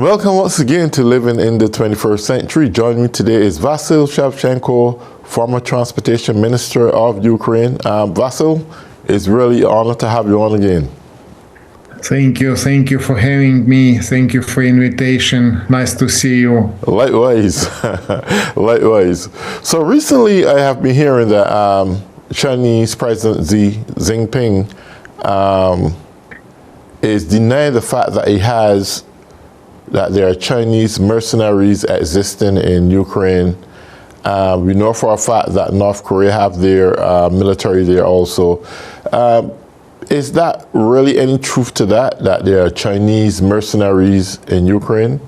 Welcome once again to Living in the 21st Century. Joining me today is Vasyl Shevchenko, former Transportation Minister of Ukraine. Vasyl, it's really an honor to have you on again. Thank you for having me. Thank you for invitation. Nice to see you. Likewise, likewise. So recently I have been hearing that Chinese President Xi Jinping is denying the fact that there are Chinese mercenaries existing in Ukraine. We know for a fact that North Korea have their military there also. Is that really any truth to that there are Chinese mercenaries in Ukraine?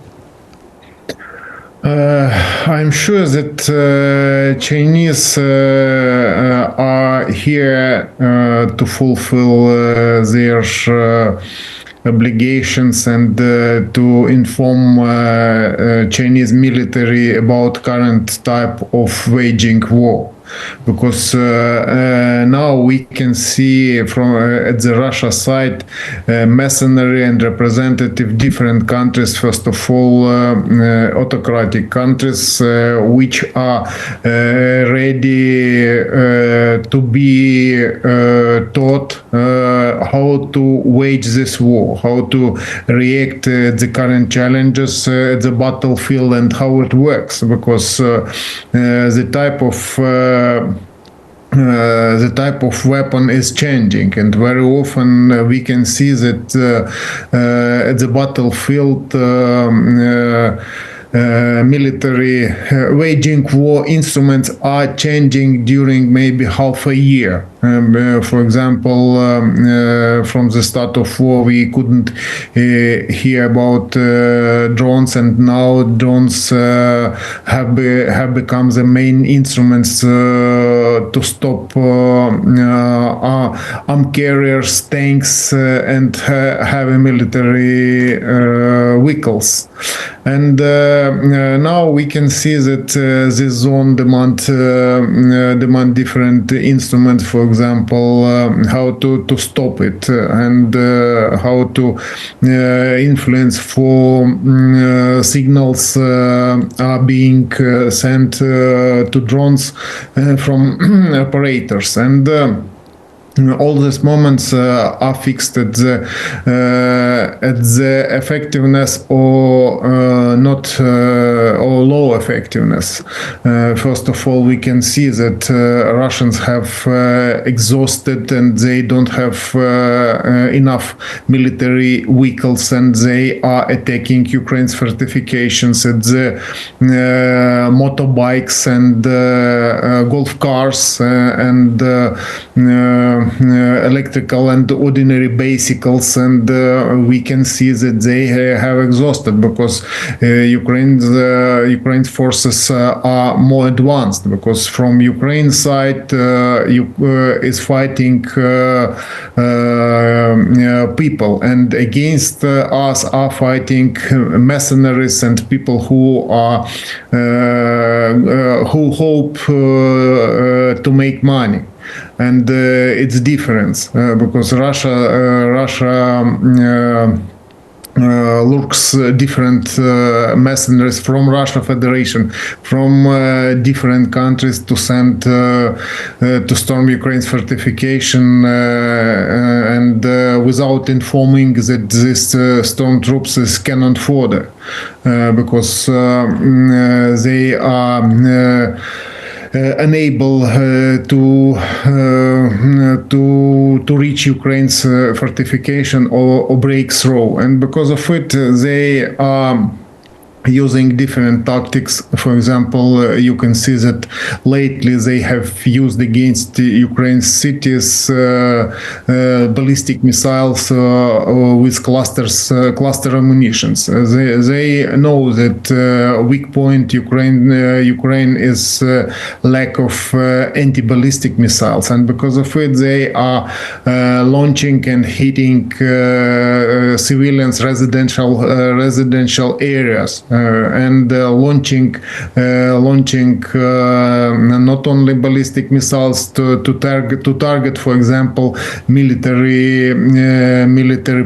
I'm sure that Chinese are here to fulfill their obligations and to inform Chinese military about current type of waging war. Because now we can see from at the Russia side mercenary and representative different countries. First of all, autocratic countries which are ready to be taught how to wage this war, how to react the current challenges at the battlefield and how it works. Because the type of weapon is changing, and very often we can see that at the battlefield military waging war instruments are changing during maybe half a year. For example, from the start of war, we couldn't hear about drones, and now drones have become the main instruments to stop armed carriers, tanks, and heavy military vehicles. And now we can see that this zone demand different instruments. For example, how to stop it and how to influence for signals are being sent to drones from operators. And all these moments are fixed at the effectiveness or not or low effectiveness. First of all, we can see that Russians have exhausted and they don't have enough military vehicles, and they are attacking Ukraine's fortifications at the motorbikes and golf cars and electrical and ordinary bicycles, and we can see that they have exhausted because Ukraine's forces are more advanced, because from Ukraine side is fighting people, and against us are fighting mercenaries and people who are who hope to make money. And it's different because Russia looks different mercenaries from Russia Federation, from different countries to send to storm Ukraine's fortification and without informing that these storm troops is cannon fodder because they are unable to reach Ukraine's fortification or break through, and because of it they are using different tactics. For example, you can see that lately they have used against Ukraine's cities ballistic missiles with cluster ammunitions. They know that weak point Ukraine is lack of anti-ballistic missiles, and because of it they are launching and hitting civilians residential areas. and launching not only ballistic missiles to target, for example, military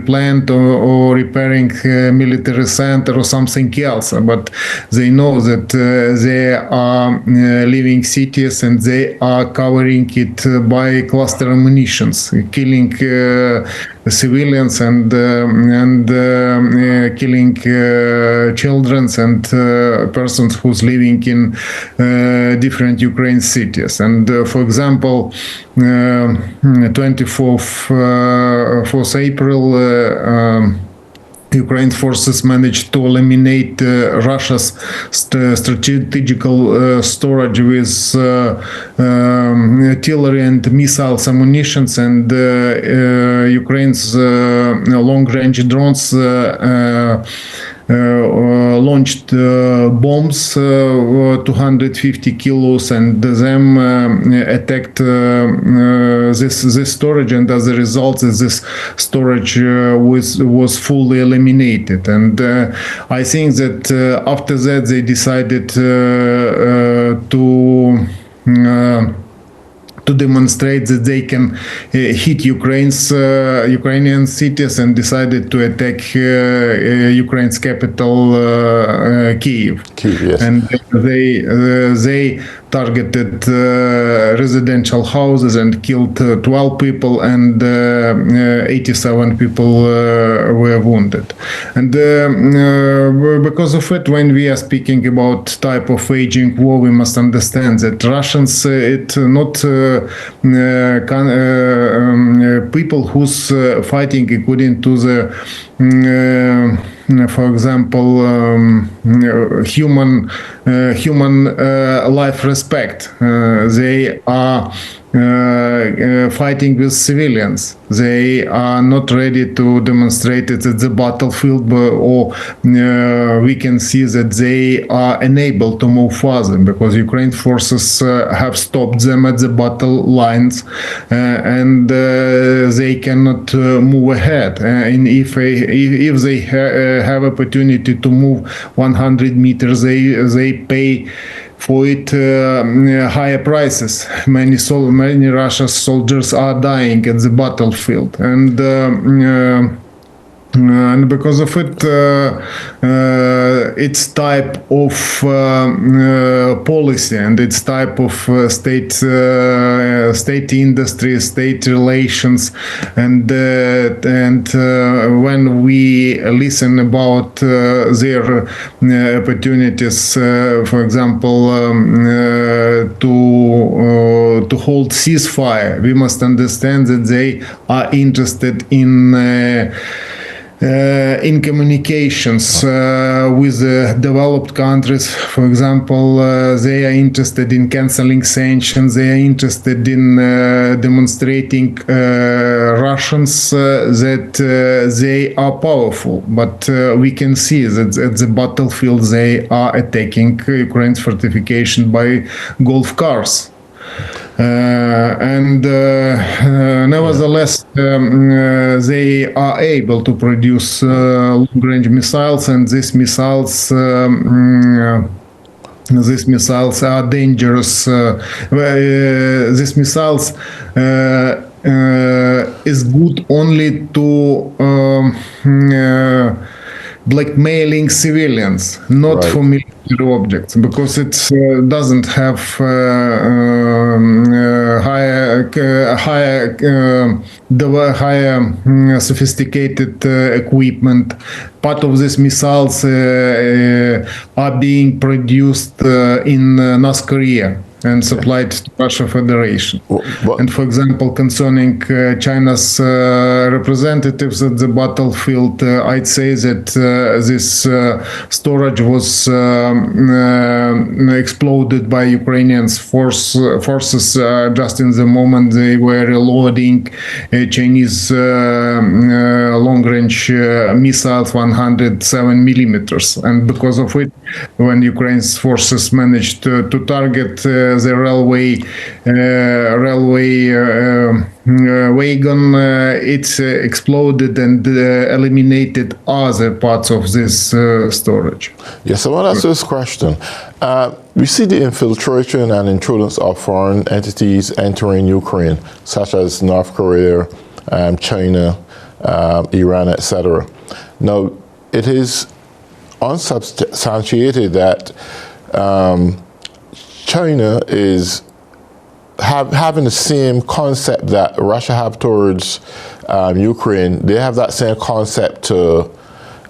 plant or repairing military center or something else, but they know that they are living cities and they are covering it by cluster ammunitions, killing civilians and killing children and persons who's living in different Ukraine cities. And for example, 4th April, Ukraine forces managed to eliminate Russia's strategical storage with artillery and missiles ammunitions, and Ukraine's long-range drones launched bombs 250 kilos and them attacked this storage, and as a result this storage was fully eliminated. And I think that after that they decided to demonstrate that they can hit Ukrainian cities, and decided to attack Ukraine's capital, Kyiv. Yes. And they targeted residential houses and killed 12 people, and 87 people were wounded. And because of it, when we are speaking about type of waging war, we must understand that Russians, it not people who's fighting according to the for example, human life respect. They are fighting with civilians. They are not ready to demonstrate it at the battlefield, or we can see that they are unable to move further because Ukraine forces have stopped them at the battle lines, and they cannot move ahead. And if they have opportunity to move 100 meters, they pay for it higher prices. Many Russian soldiers are dying at the battlefield, and because of it, its type of policy and its type of state industry, state relations, and when we listen about their opportunities, for example, to hold ceasefire, we must understand that they are interested in communications with developed countries. For example, they are interested in canceling sanctions. They are interested in demonstrating Russians that they are powerful. But we can see that at the battlefield they are attacking Ukraine's fortification by golf cars. Nevertheless, they are able to produce long-range missiles, and these missiles are dangerous. These missiles is good only to blackmailing civilians, not for military objects, because it doesn't have higher sophisticated equipment. Part of these missiles are being produced in North Korea and supplied to Russia Federation. And for example, concerning China's representatives at the battlefield, I'd say that this storage was exploded by Ukrainian forces just in the moment they were reloading Chinese long-range missiles 107 millimeters, and because of it, when Ukraine's forces managed to target the railway wagon, it exploded and eliminated other parts of this storage. Yes, I want to ask this question. We see the infiltration and intruders of foreign entities entering Ukraine, such as North Korea, China, Iran, etc. Now, it is unsubstantiated that China is having the same concept that Russia have towards Ukraine. They have that same concept to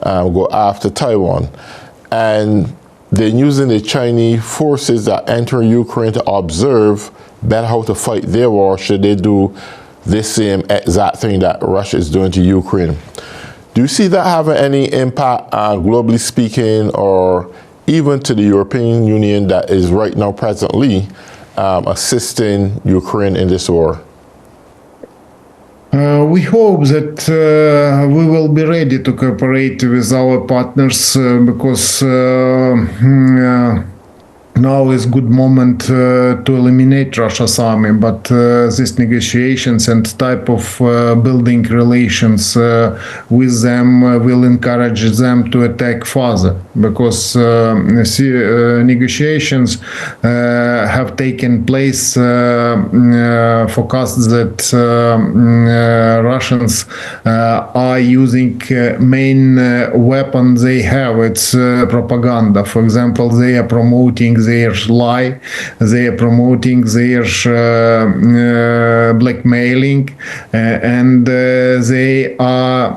go after Taiwan. And they're using the Chinese forces that enter Ukraine to observe better how to fight their war should they do this same exact thing that Russia is doing to Ukraine. Do you see that having any impact, globally speaking, or even to the European Union that is right now presently assisting Ukraine in this war? We hope that we will be ready to cooperate with our partners because now is good moment to eliminate Russia's army, but these negotiations and type of building relations with them will encourage them to attack further, because negotiations have taken place, forecasts that Russians are using main weapon they have, it's propaganda. For example, they are promoting their lie, they are promoting their blackmailing, and they are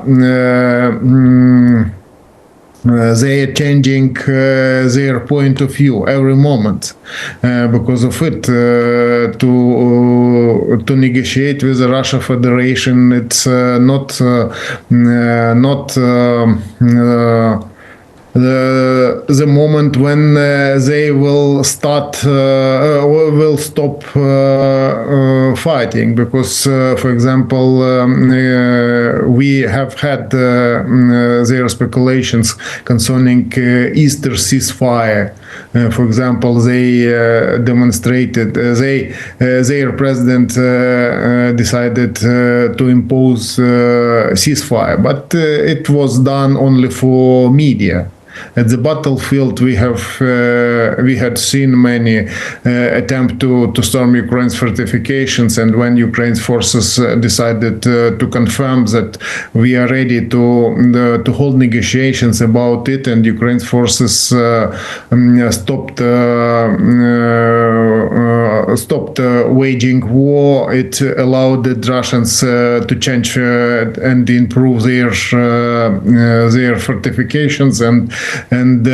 changing their point of view every moment. Because of it, to negotiate with the Russia Federation, it's not the moment when they will start or will stop fighting, because for example we have had their speculations concerning Easter ceasefire. For example, they demonstrated, their president decided to impose ceasefire, but it was done only for media. At the battlefield, we had seen many attempt to storm Ukraine's fortifications, and when Ukraine's forces decided to confirm that we are ready to hold negotiations about it, and Ukraine's forces stopped waging war, it allowed the Russians to change and improve their fortifications and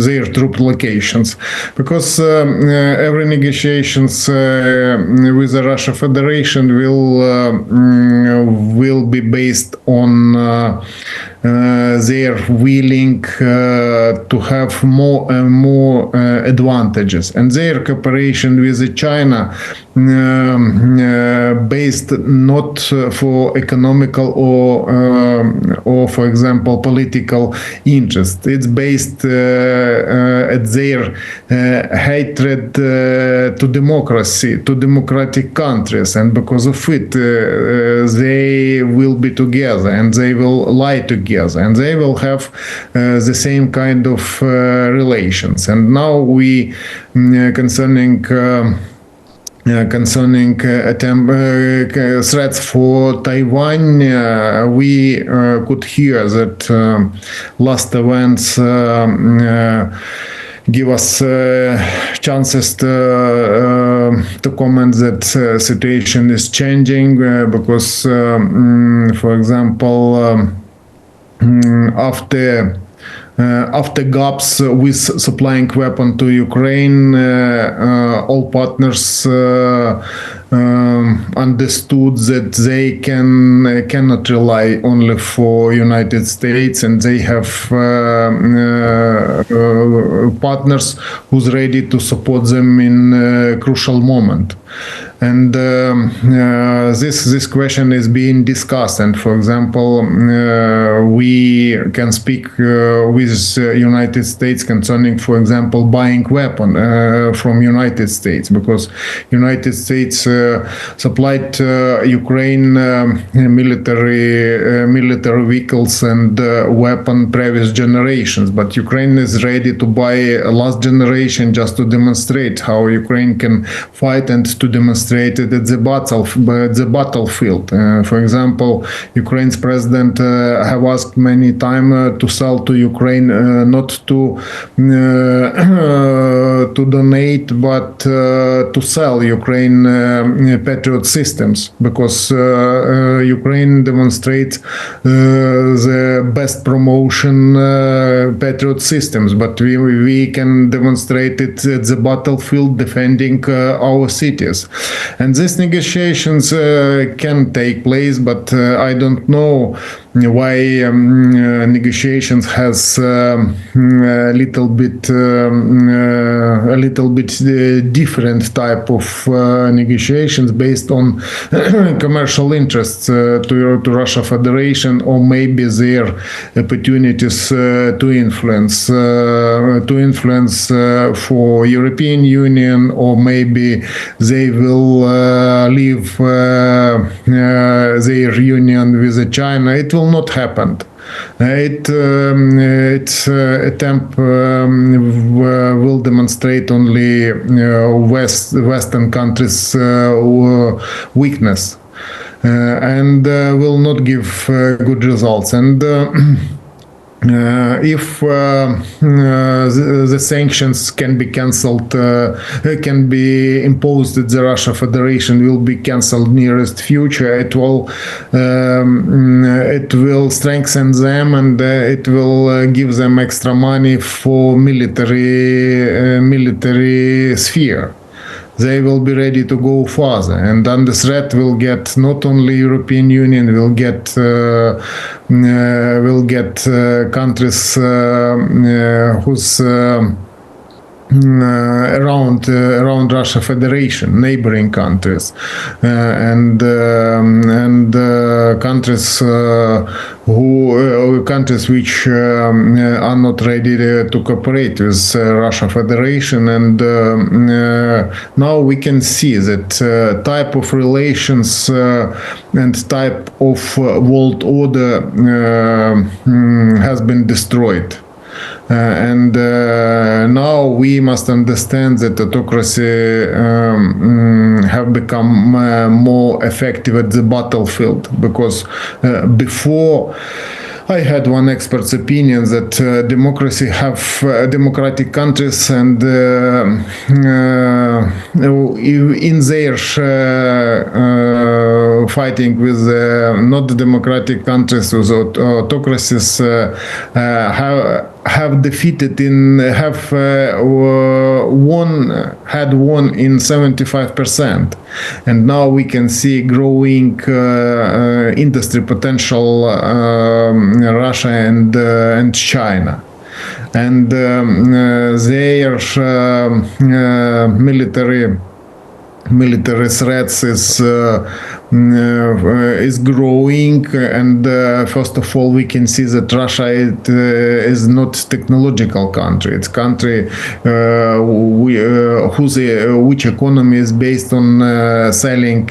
their troop locations, because every negotiations with the Russia Federation will be based on they're willing to have more and more advantages, and their cooperation with China based not for economical or for example political interest. It's based at their hatred to democracy, to democratic countries, and because of it they will be together and they will lie together and they will have the same kind of relations. And now we concerning threats for Taiwan, we could hear that last events give us chances to comment that situation is changing, because, for example, after gaps with supplying weapon to Ukraine, all partners understood that they cannot rely only for United States, and they have partners who's ready to support them in a crucial moment. And this question is being discussed. And for example, we can speak with United States concerning, for example, buying weapon from United States, because United States supplied Ukraine military vehicles and weapon previous generations, but Ukraine is ready to buy a last generation just to demonstrate how Ukraine can fight and to demonstrate it at the battlefield. For example, Ukraine's president have asked many times to sell to Ukraine, not to donate, but to sell Ukraine Patriot systems, because Ukraine demonstrates the best promotion Patriot systems, but we can demonstrate it at the battlefield defending our cities. And these negotiations can take place, but I don't know why negotiations has a little bit different type of negotiations based on commercial interests to Russia Federation, or maybe their opportunities to influence for European Union, or maybe they will leave their union with China. It will not happen. Its attempt will demonstrate only Western countries' weakness and will not give good results. And if the sanctions can be cancelled, can be imposed at the Russia Federation, will be cancelled nearest future, it will strengthen them, and it will give them extra money for military sphere. They will be ready to go further, and under threat will get not only European Union, will get countries whose around Russia Federation, neighboring countries, and countries countries which are not ready to cooperate with Russia Federation. And now we can see that type of relations and type of world order has been destroyed. And now we must understand that autocracy have become more effective at the battlefield, because before I had one expert's opinion that democratic countries, and in their fighting with not democratic countries, with autocracies, had won in 75%, and now we can see growing industry potential Russia and China, and their military threats is growing. And first of all, we can see that Russia is not technological country. It's country which economy is based on selling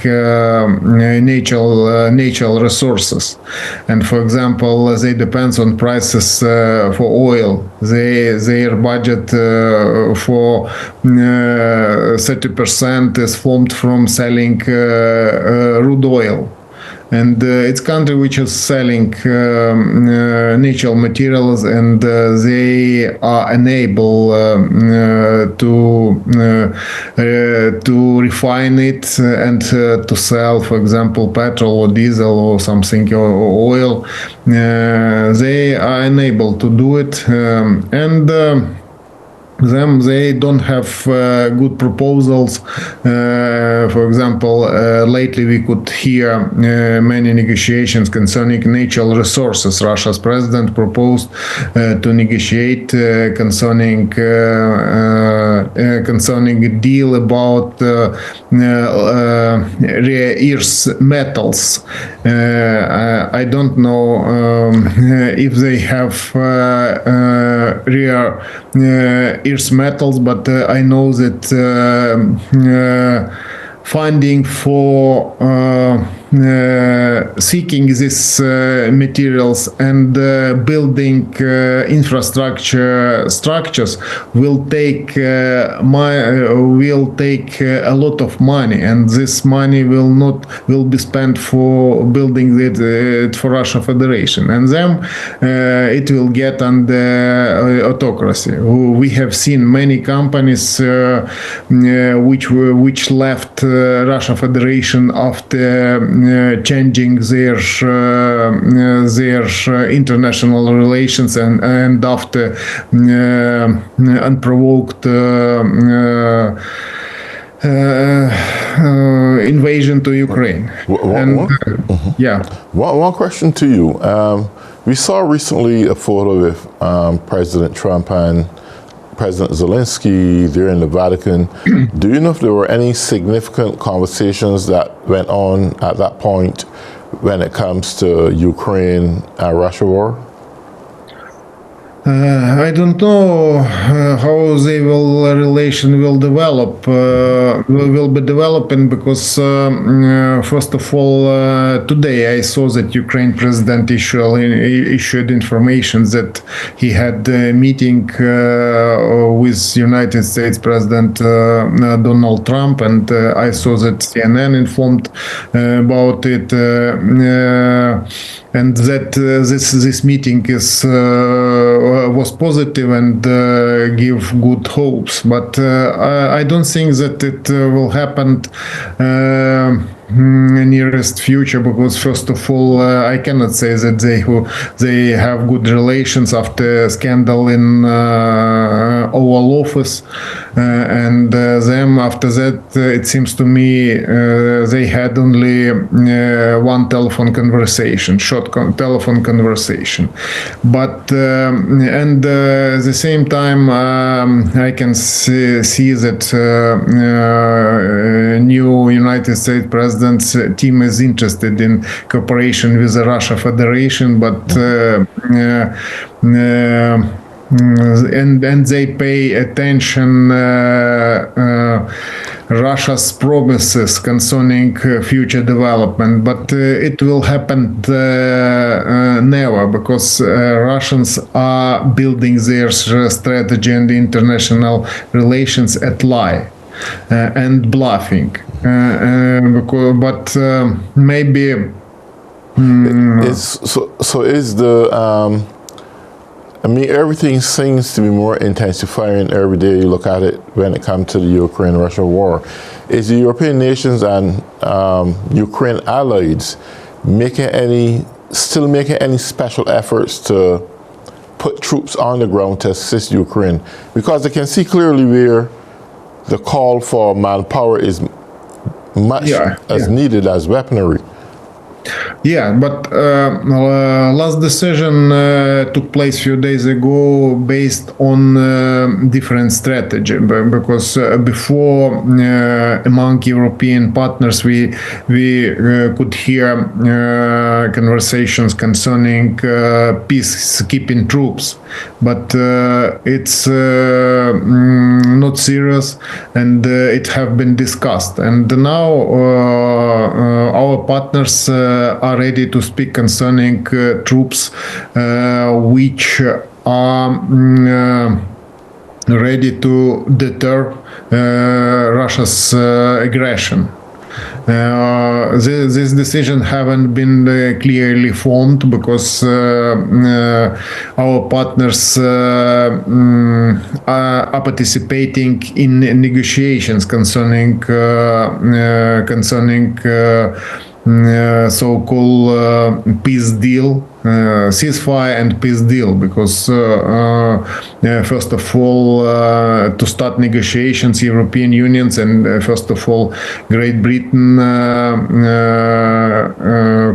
natural resources. And for example, they depends on prices for oil. Their budget for 30% is formed from selling crude oil. And it's country which is selling natural materials, and they are unable to refine it and to sell, for example, petrol or diesel or something, or oil. They are unable to do it, and them. They don't have good proposals. For example, lately we could hear many negotiations concerning natural resources. Russia's president proposed to negotiate concerning a deal about rare earth metals. I don't know if they have rare earth metals, but I know that funding for seeking these materials and building infrastructure structures will take a lot of money, and this money will be spent for building it for Russia Federation, and then it will get under autocracy. We have seen many companies which left Russia Federation after changing their international relations and after unprovoked invasion to Ukraine. One question to you. We saw recently a photo with President Trump and President Zelensky there in the Vatican. Do you know if there were any significant conversations that went on at that point when it comes to Ukraine and Russia war? I don't know how the relation will develop. Will be developing because first of all, today I saw that Ukraine president issued information that he had a meeting with United States President Donald Trump, and I saw that CNN informed about it. And that this meeting was positive and give good hopes, but I don't think that it will happen nearest future, because first of all, I cannot say that they have good relations after scandal in Oval Office, and them after that it seems to me they had only one telephone conversation, telephone conversation, but and at the same time I can see that new United States president's team is interested in cooperation with the Russia Federation, but and they pay attention Russia's promises concerning future development, but it will happen never, because Russians are building their strategy and international relations at lie and bluffing. But maybe is the I mean, everything seems to be more intensifying every day you look at it when it comes to the Ukraine-Russia war. Is the European nations and Ukraine allies still making any special efforts to put troops on the ground to assist Ukraine? Because they can see clearly where the call for manpower is much as needed as weaponry. Yeah, but last decision took place a few days ago based on different strategy, because before among European partners we could hear conversations concerning peacekeeping troops, but it's not serious, and it have been discussed, and now our partners are ready to speak concerning troops which are ready to deter Russia's aggression. This decision haven't been clearly formed, because our partners are participating in negotiations concerning so-called peace deal ceasefire and peace deal, because first of all, to start negotiations, European Unions and first of all Great Britain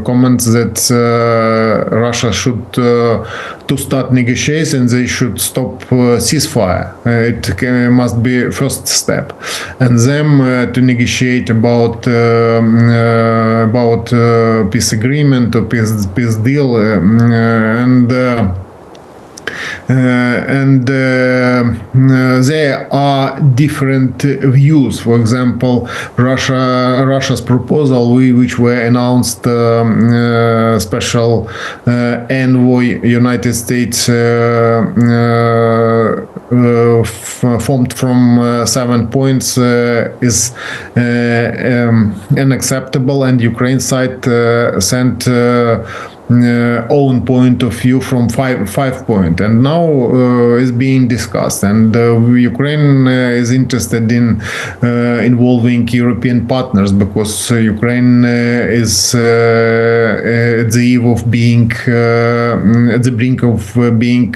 comments that Russia should to start negotiations, they should stop ceasefire. It must be first step, and then to negotiate about peace agreement or peace deal, and there are different views. For example, Russia's proposal, which were announced, special envoy United States formed from 7 points, is unacceptable, and Ukraine side sent own point of view from five point, and now is being discussed, and Ukraine is interested in involving European partners, because Ukraine is at the eve of being at the brink of being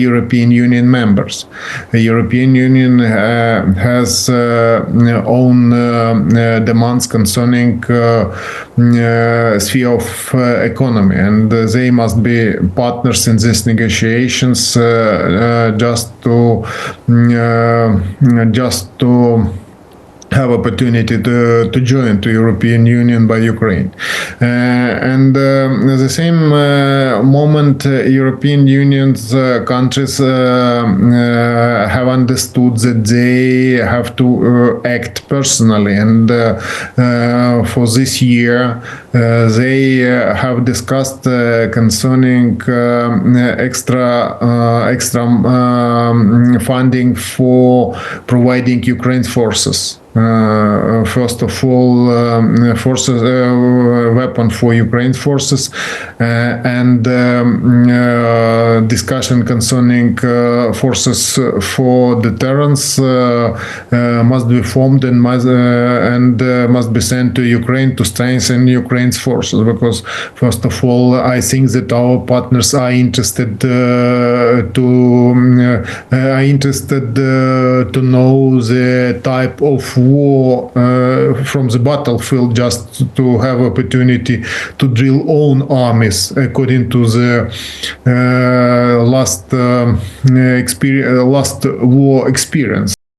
European Union members. The European Union has own demands concerning sphere of economy, and they must be partners in these negotiations, just to have opportunity to join to European Union by Ukraine. And at the same moment, European Union's countries have understood that they have to act personally, and for this year they have discussed concerning extra funding for providing Ukraine's forces. First of all, forces, weapon for Ukraine's forces, and discussion concerning forces for deterrence must be formed and must be sent to Ukraine to strengthen Ukraine's forces. Because first of all, I think that our partners are interested to know the type of war from the battlefield, just to have opportunity to drill own armies according to the last war experience.